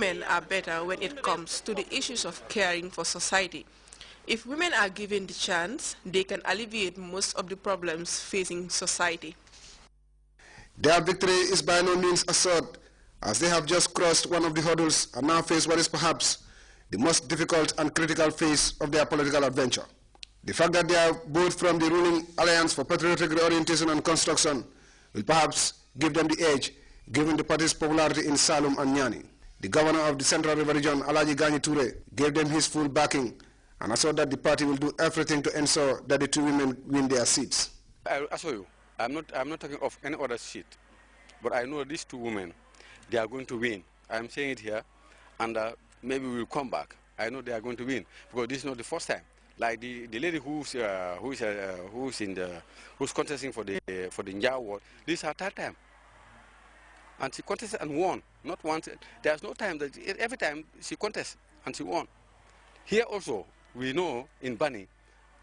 women are better when it comes to the issues of caring for society. If women are given the chance, they can alleviate most of the problems facing society. Their victory is by no means assured, as they have just crossed one of the hurdles and now face what is perhaps the most difficult and critical phase of their political adventure. The fact that they are both from the ruling Alliance for Patriotic Reorientation and Construction will perhaps give them the edge, given the party's popularity in Salum and Nyani. The governor of the Central River Region, Alaji Gani Toure, gave them his full backing and assured that the party will do everything to ensure that the two women win their seats. I assure you, I'm not talking of any other seat, but I know these two women, they are going to win. I'm saying it here, and maybe we'll come back. I know they are going to win, because this is not the first time. Like the lady who's contesting for the Nja award, this is her third time, and she contested and won. Not once. There's no time that every time she contests and she won. Here also, we know in Bani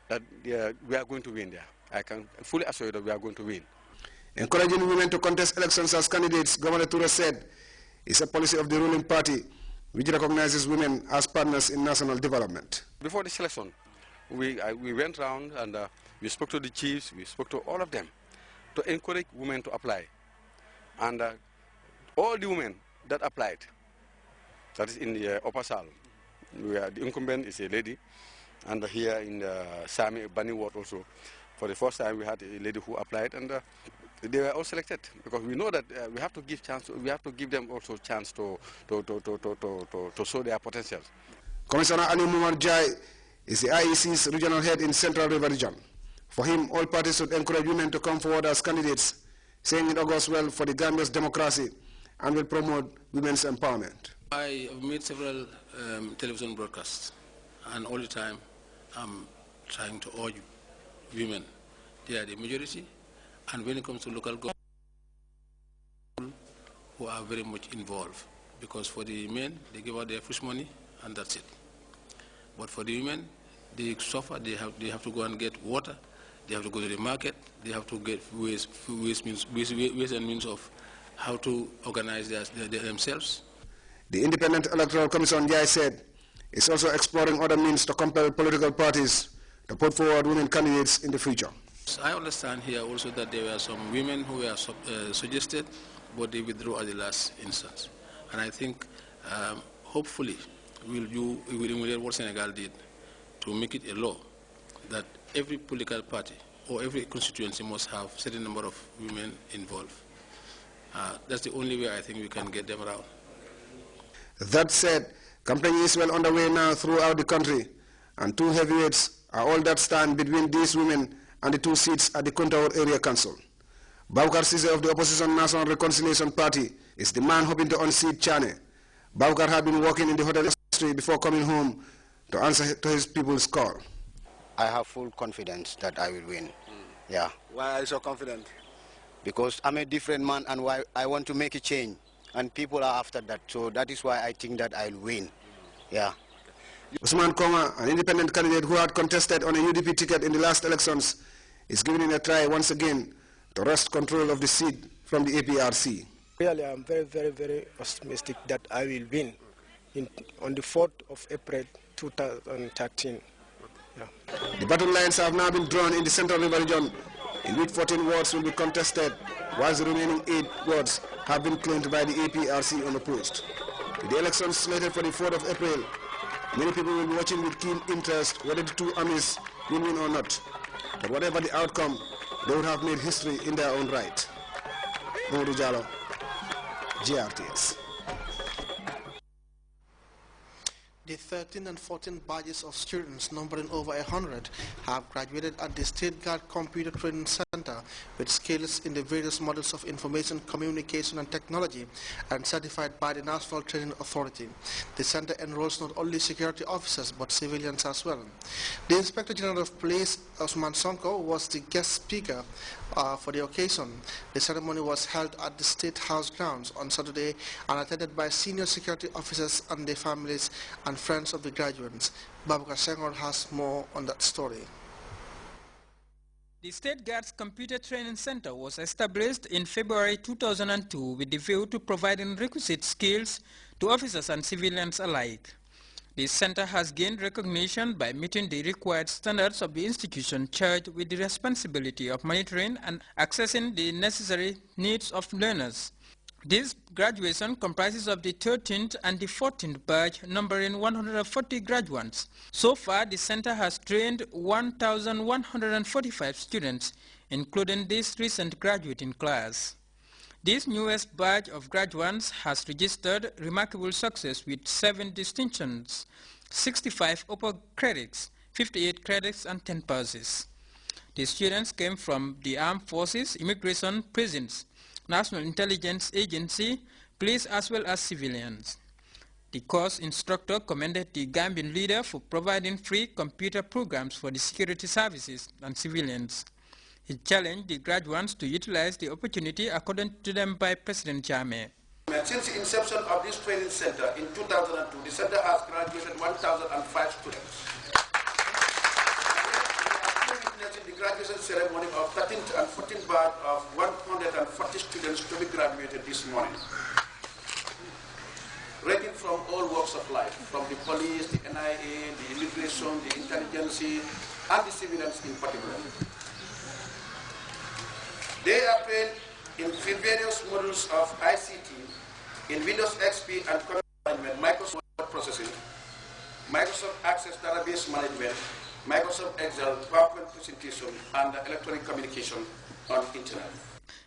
that we are going to win there. I can fully assure you that we are going to win. Encouraging women to contest elections as candidates, Governor Toure said, is a policy of the ruling party which recognizes women as partners in national development. Before the selection, we went around and we spoke to the chiefs, we spoke to all of them to encourage women to apply. And all the women that applied, that is in the upper Salum, the incumbent is a lady, and here in the Sami Bani ward also, for the first time we had a lady who applied, and they were all selected, because we know that we have to give chance. We have to give them also a chance to show their potentials. Commissioner Ali Mumar Jai is the IEC's regional head in Central River Region. For him, all parties should encourage women to come forward as candidates, saying it augurs well for the Gambia's democracy and will promote women's empowerment. I have made several television broadcasts, and all the time I'm trying to urge women. They are the majority, and when it comes to local government, who are very much involved, because for the men, they give out their fresh money, and that's it. But for the women, they suffer. They have to go and get water. They have to go to the market. They have to get ways and means of how to organize themselves. The Independent Electoral Commission, Jai said, is also exploring other means to compel political parties to put forward women candidates in the future. I understand here also that there were some women who were suggested, but they withdrew at the last instance. And I think, hopefully, we'll emulate what Senegal did to make it a law that every political party or every constituency must have a certain number of women involved. That's the only way I think we can get them around. That said, campaigning is well underway now throughout the country, and two heavyweights are all that stand between these women and the two seats at the Kuntaur Area Council. Babukar Sise of the Opposition National Reconciliation Party is the man hoping to unseat Chane. Babukar had been working in the hotel industry before coming home to answer to his people's call. I have full confidence that I will win. Yeah. Why are you so confident? Because I'm a different man, and why I want to make a change, and people are after that. So that is why I think that I'll win. Yeah. Usman Koma, an independent candidate who had contested on a UDP ticket in the last elections, is giving it a try once again to wrest control of the seat from the APRC. Really, I'm very, very, very optimistic that I will win on the 4th of April 2013. Yeah. The battle lines have now been drawn in the Central River Region, in which 14 wards will be contested, whilst the remaining 8 wards have been claimed by the APRC unopposed. With the elections slated for the 4th of April, many people will be watching with keen interest whether the two armies will win or not. But whatever the outcome, they would have made history in their own right. Modu Jallo, GRTS. The 13 and 14 batches of students numbering over 100 have graduated at the State Guard Computer Training Center with skills in the various models of information, communication and technology and certified by the National Training Authority. The center enrolls not only security officers but civilians as well. The Inspector General of Police, Osman Sonko, was the guest speaker for the occasion. The ceremony was held at the State House grounds on Saturday and attended by senior security officers and their families and friends of the graduates. Babukar Senghor has more on that story. The State Guards Computer Training Center was established in February 2002 with the view to providing requisite skills to officers and civilians alike. The center has gained recognition by meeting the required standards of the institution charged with the responsibility of monitoring and accessing the necessary needs of learners. This graduation comprises of the 13th and the 14th batch, numbering 140 graduates. So far, the center has trained 1,145 students, including this recent graduating class. This newest batch of graduates has registered remarkable success with 7 distinctions, 65 upper credits, 58 credits, and 10 passes. The students came from the armed forces, immigration, prisons, National Intelligence Agency, police, as well as civilians. The course instructor commended the Gambian leader for providing free computer programs for the security services and civilians. He challenged the graduates to utilize the opportunity accorded to them by President Jammeh. Since the inception of this training center in 2002, the center has graduated 1,005 students. The graduation ceremony of 13th and 14th batch of 140 students to be graduated this morning, ranging from all walks of life, from the police, the NIA, the immigration, the intelligence, and the civilians in particular. They are trained in various modules of ICT, in Windows XP and computer management, Microsoft Word processing, Microsoft Access database management, Microsoft Excel, PowerPoint presentation, and electronic communication on internet.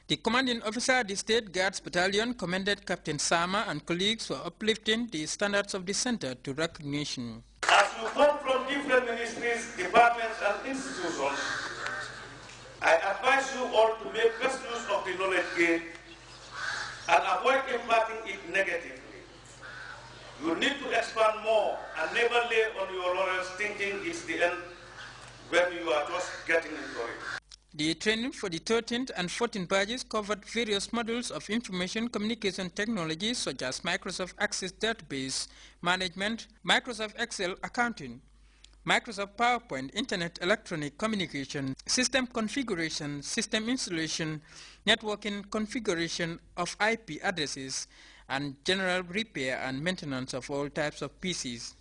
The commanding officer of the State Guards Battalion commended Captain Sama and colleagues for uplifting the standards of the center to recognition. As you come from different ministries, departments, and institutions, I advise you all to make best use of the knowledge gained and avoid impacting it negatively. You need to expand more and never lay on your laurels thinking it's the end when you are just getting into it. The training for the 13th and 14th batches covered various modules of information communication technologies such as Microsoft Access Database Management, Microsoft Excel Accounting, Microsoft PowerPoint, Internet Electronic Communication, System Configuration, System Installation, Networking Configuration of IP addresses, and general repair and maintenance of all types of PCs.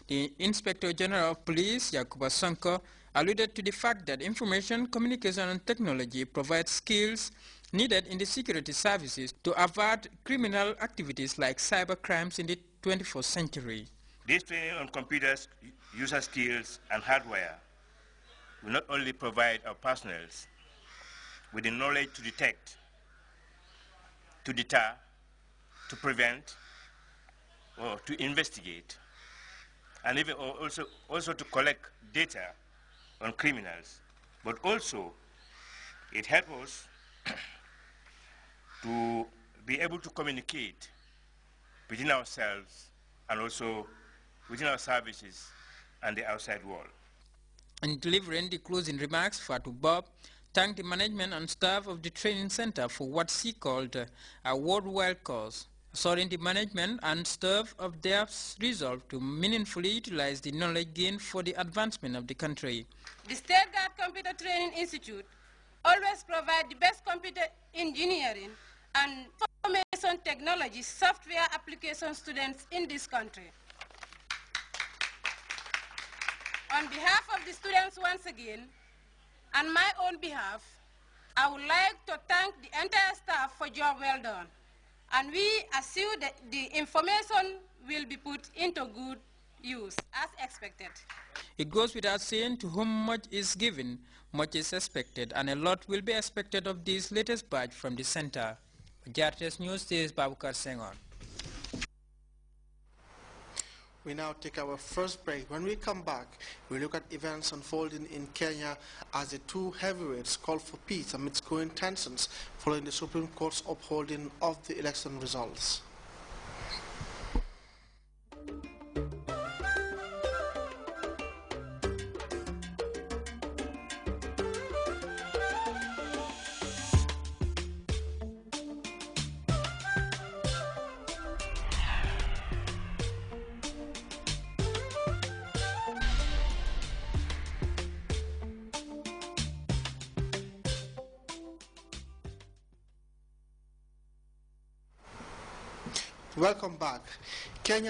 The Inspector General of Police, Yakuba Sanko, alluded to the fact that information, communication, and technology provide skills needed in the security services to avert criminal activities like cyber crimes in the 21st century. This training on computers, user skills, and hardware will not only provide our personnel with the knowledge to detect, to deter, to prevent, or to investigate, and even also to collect data on criminals, but also it helps us to be able to communicate within ourselves and also within our services and the outside world. In delivering the closing remarks, Fatou Bob thanked the management and staff of the training center for what she called a worthwhile cause, assuring the management and staff of their resolve to meaningfully utilize the knowledge gained for the advancement of the country. The State Guard Computer Training Institute always provides the best computer engineering and information technology software application students in this country. On behalf of the students once again, and my own behalf, I would like to thank the entire staff for job well done. And we assure that the information will be put into good use as expected. It goes without saying, to whom much is given, much is expected, and a lot will be expected of this latest batch from the center. GRTS News, this is Babukar Senghor. We now take our first break. When we come back, we look at events unfolding in Kenya as the two heavyweights call for peace amidst growing tensions following the Supreme Court's upholding of the election results. Welcome back. Kenya